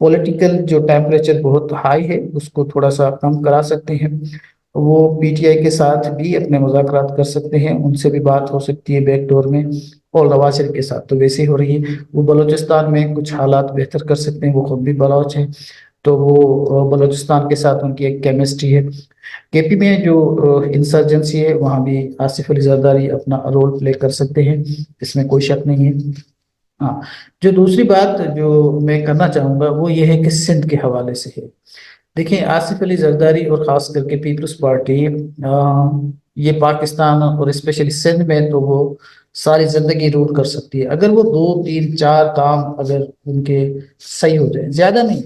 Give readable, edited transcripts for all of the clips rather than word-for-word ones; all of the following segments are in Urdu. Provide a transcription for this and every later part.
پولیٹیکل جو ٹیمپریچر بہت ہائی ہے اس کو تھوڑا سا کم کرا سکتے ہیں. وہ پی ٹی آئی کے ساتھ بھی اپنے مذاکرات کر سکتے ہیں, ان سے بھی بات ہو سکتی ہے بیک ڈور میں. اور نواز شریف کے ساتھ تو ویسے ہی ہو رہی ہے. وہ بلوچستان میں کچھ حالات بہتر کر سکتے ہیں, وہ خود بھی بلوچ ہیں, تو وہ بلوچستان کے ساتھ ان کی ایک کیمسٹری ہے. کے پی میں جو انسرجنسی ہے وہاں بھی آصف علی زرداری اپنا رول پلے کر سکتے ہیں, اس میں کوئی شک نہیں ہے. ہاں, جو دوسری بات جو میں کرنا چاہوں گا وہ یہ ہے کہ سندھ کے حوالے سے ہے. دیکھیں, آصف علی زرداری اور خاص کر کے پیپلز پارٹی یہ پاکستان اور اسپیشلی سندھ میں تو وہ ساری زندگی رول کر سکتی ہے اگر وہ 2 3 4 کام اگر ان کے صحیح ہو جائے. زیادہ نہیں,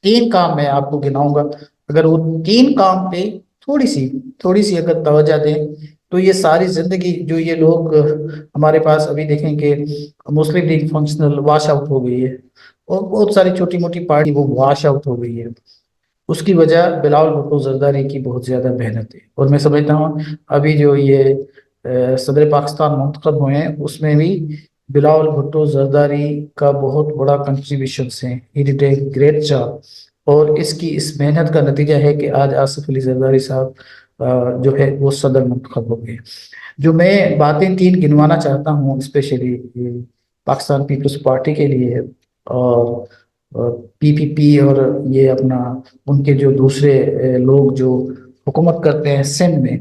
3 کام میں آپ کو گناؤں گا. اگر وہ 3 کام پہ تھوڑی سی اگر توجہ دیں تو یہ ساری زندگی جو یہ لوگ ہمارے پاس ابھی دیکھیں کہ مسلم لیگ فنکشنل واش آؤٹ ہو گئی ہے, اور بہت ساری چھوٹی موٹی پارٹی وہ واش آؤٹ ہو گئی ہے. اس کی وجہ بلاول بھٹو زرداری کی بہت زیادہ محنت ہے. اور میں سمجھتا ہوں ابھی جو یہ صدر پاکستان منتخب ہوئے ہیں اس میں بھی بلاول بھٹو زرداری کا بہت بڑا کنٹریبیوشنس ہے. He did a great job, اور اس کی اس محنت کا نتیجہ ہے کہ آج آصف علی زرداری صاحب جو ہے وہ صدر منتخب ہو گئے. جو میں باتیں 3 گنوانا چاہتا ہوں اسپیشلی پاکستان پیپلز پارٹی کے لیے, اور پی پی پی اور یہ اپنا ان کے جو دوسرے لوگ جو حکومت کرتے ہیں سندھ میں,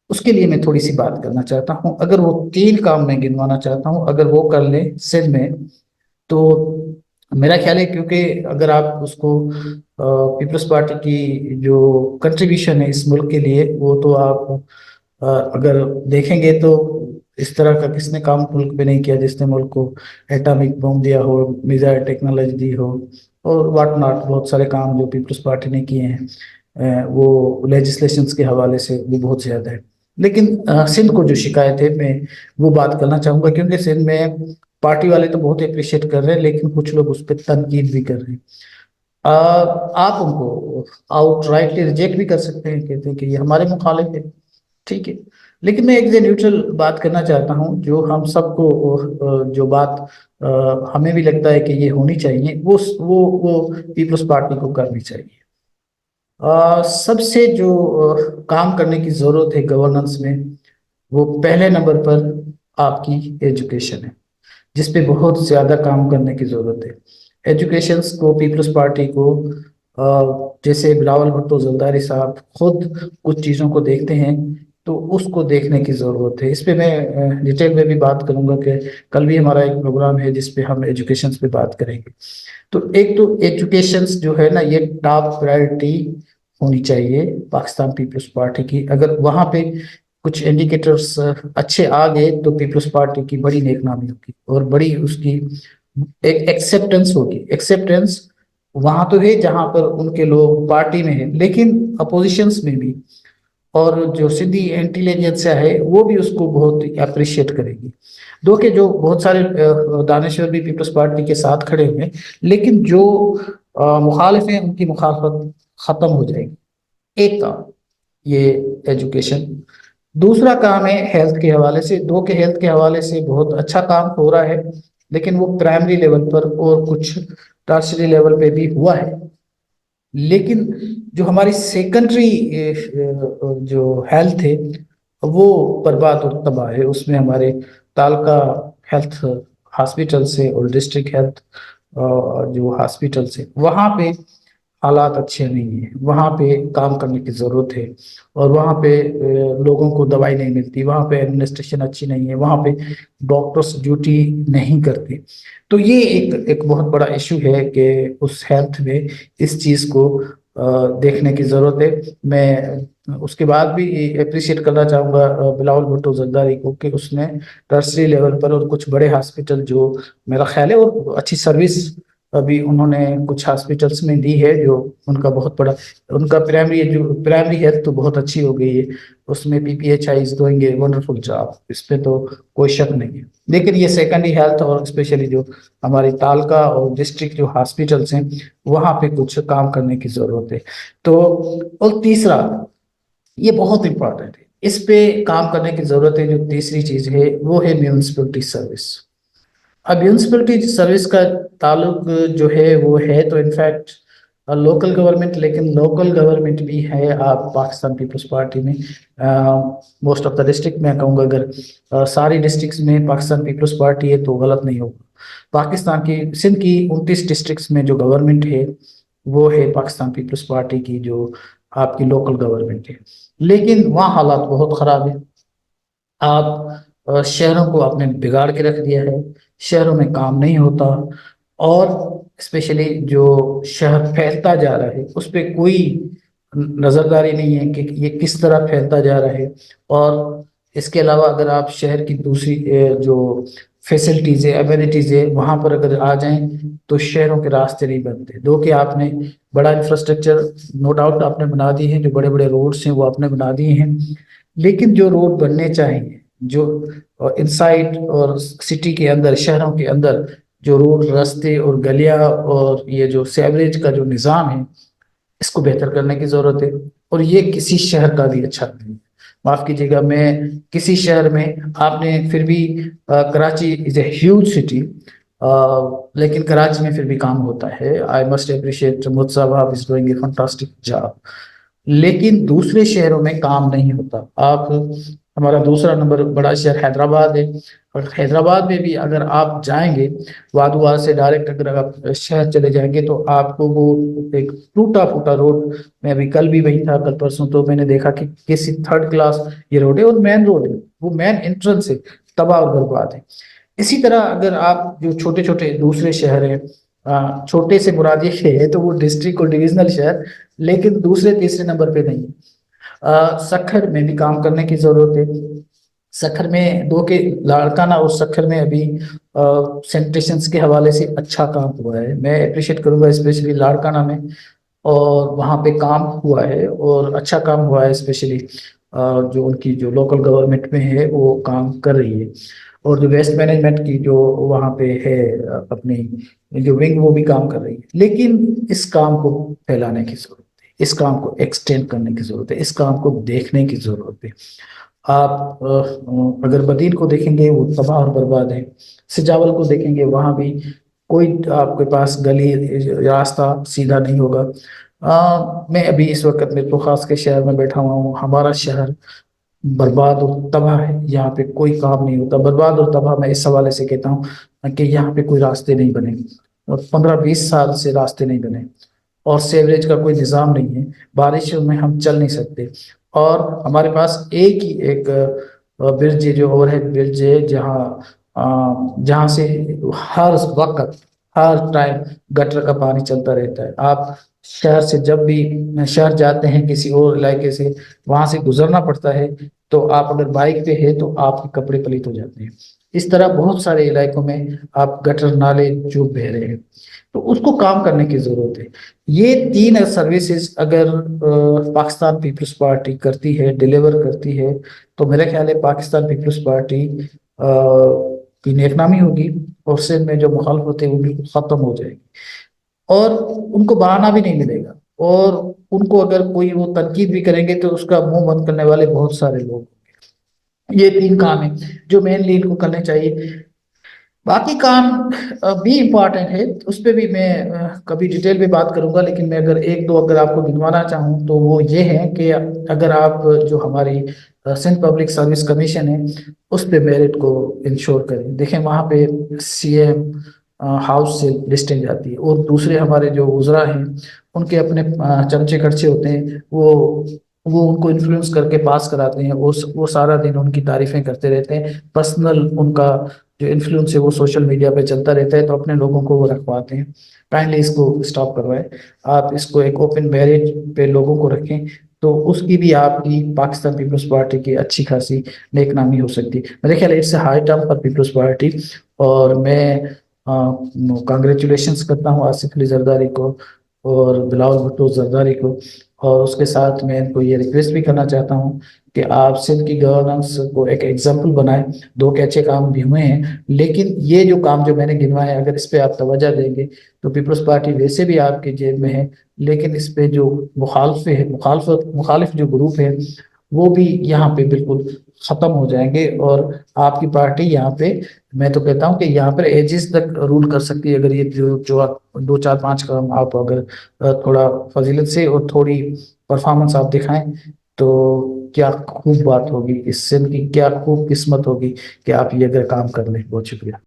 اس کے لیے میں تھوڑی سی بات کرنا چاہتا ہوں. اگر وہ 3 کام میں گنوانا چاہتا ہوں, اگر وہ کر لیں سندھ میں تو میرا خیال ہے, کیونکہ اگر آپ اس کو پیپلز پارٹی کی جو کنٹریبیوشن ہے اس ملک کے لیے وہ تو آپ اگر دیکھیں گے تو اس طرح کا کس نے کام ملک پہ نہیں کیا جس نے ملک کو ایٹامک بم دیا ہو, میزائل ٹیکنالوجی دی ہو, اور واٹ ناٹ. بہت سارے کام جو پیپلز پارٹی نے کیے ہیں وہ لیجسلیشنز کے حوالے سے وہ بہت زیادہ ہے. لیکن سندھ کو جو شکایت ہے میں وہ بات کرنا چاہوں گا, کیونکہ سندھ میں پارٹی والے تو بہت اپریشیٹ کر رہے ہیں لیکن کچھ لوگ اس پہ تنقید بھی کر رہے ہیں. آپ ان کو آؤٹ رائٹلی ریجیکٹ بھی کر سکتے ہیں, کہتے ہیں کہ یہ ہمارے مخالف ہے, ٹھیک ہے. لیکن میں ایک نیوٹرل بات کرنا چاہتا ہوں, جو ہم سب کو جو بات ہمیں بھی لگتا ہے کہ یہ ہونی چاہیے وہ پیپلز پارٹی کو کرنی چاہیے. سب سے جو کام کرنے کی ضرورت ہے گورننس میں, وہ پہلے نمبر پر آپ کی ایجوکیشن ہے, جس پہ بہت زیادہ کام کرنے کی ضرورت ہے. ایجوکیشنس کو پیپلز پارٹی کو جیسے بلاول بھٹو زرداری صاحب خود کچھ چیزوں کو دیکھتے ہیں تو اس کو دیکھنے کی ضرورت ہے. اس پہ میں ڈیٹیل میں بھی بات کروں گا کہ کل بھی ہمارا ایک پروگرام ہے جس پہ ہم ایجوکیشن پہ بات کریں گے. تو ایک تو ایجوکیشن جو ہے نا یہ ٹاپ پرائرٹی ہونی چاہیے پاکستان پیپلز پارٹی کی. اگر وہاں پہ کچھ انڈیکیٹرز اچھے آ گئے تو پیپلز پارٹی کی بڑی نیک نامی ہوگی اور بڑی اس کی ایک ایکسیپٹنس ہوگی. ایکسیپٹنس وہاں تو ہے جہاں پر ان کے لوگ پارٹی میں ہیں, لیکن اپوزیشنس میں بھی, اور جو سندھی انٹیلیجنس ہے وہ بھی اس کو بہت اپریشیٹ کرے گی. دو کہ جو بہت سارے دانشور بھی پیپلز پارٹی کے ساتھ کھڑے ہوئے, لیکن جو مخالف ہیں ان کی مخالفت ختم ہو جائے گی. ایک کام یہ ایجوکیشن. دوسرا کام ہے ہیلتھ کے حوالے سے. دو کہ ہیلتھ کے حوالے سے بہت اچھا کام ہو رہا ہے, لیکن وہ پرائمری لیول پر اور کچھ ٹرشری لیول پہ بھی ہوا ہے. لیکن جو ہماری سیکنڈری جو ہیلتھ ہے وہ برباد اور تباہ ہے. اس میں ہمارے تعلقہ ہیلتھ ہاسپٹل سے اور ڈسٹرکٹ ہیلتھ جو ہاسپٹل سے وہاں پہ حالات اچھے نہیں ہیں. وہاں پہ کام کرنے کی ضرورت ہے, اور وہاں پہ لوگوں کو دوائی نہیں ملتی, وہاں پہ ایڈمنسٹریشن اچھی نہیں ہے, وہاں پہ ڈاکٹرس ڈیوٹی نہیں کرتے. تو یہ ایک بہت بڑا ایشو ہے کہ اس ہیلتھ میں اس چیز کو دیکھنے کی ضرورت ہے. میں اس کے بعد بھی اپریشیٹ کرنا چاہوں گا بلاول بھٹو زرداری کو کہ اس نے ٹرسری لیول پر اور کچھ بڑے ہاسپٹل جو میرا خیال ہے اور اچھی سروس ابھی انہوں نے کچھ ہاسپٹلس میں دی ہے, جو ان کا بہت بڑا ان کا پرائمری ہیلتھ تو بہت اچھی ہو گئی ہے. اس میں P P H I is doing a wonderful job, اس پہ تو کوئی شک نہیں ہے. لیکن یہ سیکنڈری ہیلتھ اور اسپیشلی جو ہماری تعلقہ اور ڈسٹرکٹ جو ہاسپٹلس ہیں وہاں پہ کچھ کام کرنے کی ضرورت ہے. تو اور تیسرا یہ بہت امپورٹنٹ ہے, اس پہ کام کرنے کی ضرورت ہے. جو تیسری چیز ہے وہ ہے میونسپلٹی سروس. اب میونسپلٹی سروس کا تعلق جو ہے وہ ہے تو انفیکٹ لوکل گورنمنٹ، لیکن لوکل گورنمنٹ بھی ہے آپ پاکستان پیپلز پارٹی میں موسٹ آف دا ڈسٹرکٹ میں کہوں گا، اگر ساری ڈسٹرکٹس میں پاکستان پیپلز پارٹی ہے تو غلط نہیں ہوگا۔ پاکستان کی سندھ کی 29 ڈسٹرکٹس میں جو گورنمنٹ ہے وہ ہے پاکستان پیپلز پارٹی کی، جو آپ کی لوکل گورنمنٹ ہے، لیکن وہاں حالات بہت خراب ہیں۔ آپ شہروں کو آپ نے بگاڑ کے رکھ دیا ہے، شہروں میں کام نہیں ہوتا، اور اسپیشلی جو شہر پھیلتا جا رہا ہے اس پہ کوئی نظرداری نہیں ہے کہ یہ کس طرح پھیلتا جا رہا ہے۔ اور اس کے علاوہ اگر آپ شہر کی دوسری جو فیسلٹیز ہے، ایمینٹیز ہے، وہاں پر اگر آ جائیں تو شہروں کے راستے نہیں بنتے۔ دو کہ آپ نے بڑا انفراسٹرکچر نو ڈاؤٹ آپ نے بنا دی ہے، جو بڑے بڑے روڈس ہیں وہ آپ نے بنا دیے ہیں، لیکن جو روڈ بننے چاہیے، جو انسائڈ اور سٹی کے اندر، شہروں کے اندر جو روڈ، راستے اور گلیاں اور یہ جو سیوریج کا جو نظام ہے، اس کو بہتر کرنے کی ضرورت ہے۔ اور یہ کسی شہر کا بھی اچھا نہیں ہے، معاف کیجیے گا، میں کسی شہر میں آپ نے پھر بھی کراچی از اے ہیوج سٹی، لیکن کراچی میں پھر بھی کام ہوتا ہے۔ آئی مسٹ اپریشیٹ مود صاحب، آپ از ڈوئنگ اے فنٹاسٹک جاب، لیکن دوسرے شہروں میں کام نہیں ہوتا۔ آپ ہمارا دوسرا نمبر بڑا شہر حیدرآباد ہے، اور حیدرآباد میں بھی اگر آپ جائیں گے وادوا سے ڈائریکٹ اگر آپ شہر چلے جائیں گے تو آپ کو وہ ایک ٹوٹا پھوٹا روڈ، میں ابھی کل بھی وہی تھا، کل پرسوں، تو میں نے دیکھا کہ کسی تھرڈ کلاس یہ روڈ ہے، اور مین روڈ ہے، وہ مین انٹرنس ہے، تباہ اور برباد ہے۔ اسی طرح اگر آپ جو چھوٹے چھوٹے دوسرے شہر ہیں، چھوٹے سے مراد یہ ہے تو وہ ڈسٹرکٹ اور ڈویژنل شہر، لیکن دوسرے تیسرے نمبر پہ نہیں۔ سکھر میں بھی کام کرنے کی ضرورت ہے۔ سکھر میں دو کہ لاڑکانہ اور سکھر میں ابھی سینیٹیشنز کے حوالے سے اچھا کام ہوا ہے، میں اپریشیٹ کروں گا اسپیشلی لاڑکانہ میں، اور وہاں پہ کام ہوا ہے اور اچھا کام ہوا ہے، اسپیشلی جو ان کی جو لوکل گورنمنٹ میں ہے وہ کام کر رہی ہے، اور جو ویسٹ مینجمنٹ کی جو وہاں پہ ہے اپنی جو ونگ، وہ بھی کام کر رہی ہے۔ لیکن اس کام کو پھیلانے کی ضرورت ہے، اس کام کو ایکسٹینڈ کرنے کی ضرورت ہے، اس کام کو دیکھنے کی ضرورت ہے۔ آپ اگر بدین کو دیکھیں گے وہ تباہ اور برباد ہے، سجاول کو دیکھیں گے وہاں بھی کوئی آپ کے پاس گلی راستہ سیدھا نہیں ہوگا۔ میں ابھی اس وقت میں تو خاص کے شہر میں بیٹھا ہوا ہوں، ہمارا شہر برباد اور تباہ ہے، یہاں پہ کوئی کام نہیں ہوتا۔ برباد اور تباہ میں اس حوالے سے کہتا ہوں کہ یہاں پہ کوئی راستے نہیں بنے، اور 15-20 سال سے راستے نہیں بنے، اور سیوریج کا کوئی نظام نہیں ہے، بارشوں میں ہم چل نہیں سکتے، اور ہمارے پاس ایک ہی ایک برج ہے، جو اوور ہیڈ برج ہے، جہاں سے ہر وقت ہر ٹائم گٹر کا پانی چلتا رہتا ہے۔ آپ شہر سے جب بھی شہر جاتے ہیں کسی اور علاقے سے، وہاں سے گزرنا پڑتا ہے، تو آپ اگر بائک پہ ہے تو آپ کے کپڑے پلیت ہو جاتے ہیں۔ اس طرح بہت سارے علاقوں میں آپ گٹر نالے جو بہ رہے ہیں، تو اس کو کام کرنے کی ضرورت ہے۔ یہ تین سروسز اگر پاکستان پیپلز پارٹی کرتی ہے، ڈیلیور کرتی ہے، تو میرا خیال ہے پاکستان پیپلز پارٹی کی نیک نامی ہوگی، اور سندھ میں جو مخالفت ہے وہ بالکل ختم ہو جائے گی، اور ان کو بہانا بھی نہیں ملے گا، اور ان کو اگر کوئی وہ تنقید بھی کریں گے تو اس کا منہ بند کرنے والے بہت سارے لوگ۔ یہ تین کام ہیں جو مینلی ان کو کرنے چاہیے۔ باقی کام بھی امپورٹنٹ ہے، اس پہ بھی میں کبھی ڈیٹیل میں بات کروں گا، لیکن میں اگر ایک دو اگر آپ کو گنوانا چاہوں تو وہ یہ ہے کہ اگر آپ جو ہماری سندھ پبلک سروس کمیشن ہے اس پہ میرٹ کو انشور کریں۔ دیکھیں وہاں پہ سی ایم ہاؤس سے لسٹنگ جاتی ہے، اور دوسرے ہمارے جو وزراء ہیں ان کے اپنے چمچے کڑچے ہوتے ہیں، وہ ان کو انفلوئنس کر کے پاس کراتے ہیں، وہ سارا دن ان کی تعریفیں کرتے رہتے ہیں، پرسنل ان کا جو انفلوئنس ہے وہ سوشل میڈیا پہ چلتا رہتا ہے، تو اپنے لوگوں کو وہ رکھواتے ہیں۔ کائنڈلی اس کو اسٹاپ کروائے، آپ اس کو ایک اوپن میرج پہ لوگوں کو رکھیں، تو اس کی بھی آپ کی پاکستان پیپلز پارٹی کی اچھی خاصی نیک نامی ہو سکتی ہے۔ میرے خیال it's a high time for Peoples Party, اور میں کانگریچولیشنس کرتا ہوں آصف علی زرداری کو اور بلاول بھٹو زرداری کو، اور اس کے ساتھ میں ان کو یہ ریکویسٹ بھی کرنا چاہتا ہوں کہ آپ سندھ کی گورننس کو ایک ایگزامپل بنائیں۔ دو کے اچھے کام بھی ہوئے ہیں، لیکن یہ جو کام جو میں نے گنوائے اگر اس پہ آپ توجہ دیں گے تو پیپلز پارٹی ویسے بھی آپ کے جیب میں ہے، لیکن اس پہ جو مخالف جو گروپ ہے وہ بھی یہاں پہ بالکل ختم ہو جائیں گے، اور آپ کی پارٹی یہاں پہ، میں تو کہتا ہوں کہ یہاں پر ایجز تک رول کر سکتی ہے، اگر یہ جو دو چار پانچ کام آپ اگر تھوڑا فضیلت سے اور تھوڑی پرفارمنس آپ دکھائیں تو کیا خوب بات ہوگی، اس سے کی کیا خوب قسمت ہوگی کہ آپ یہ اگر کام کر لیں۔ بہت شکریہ۔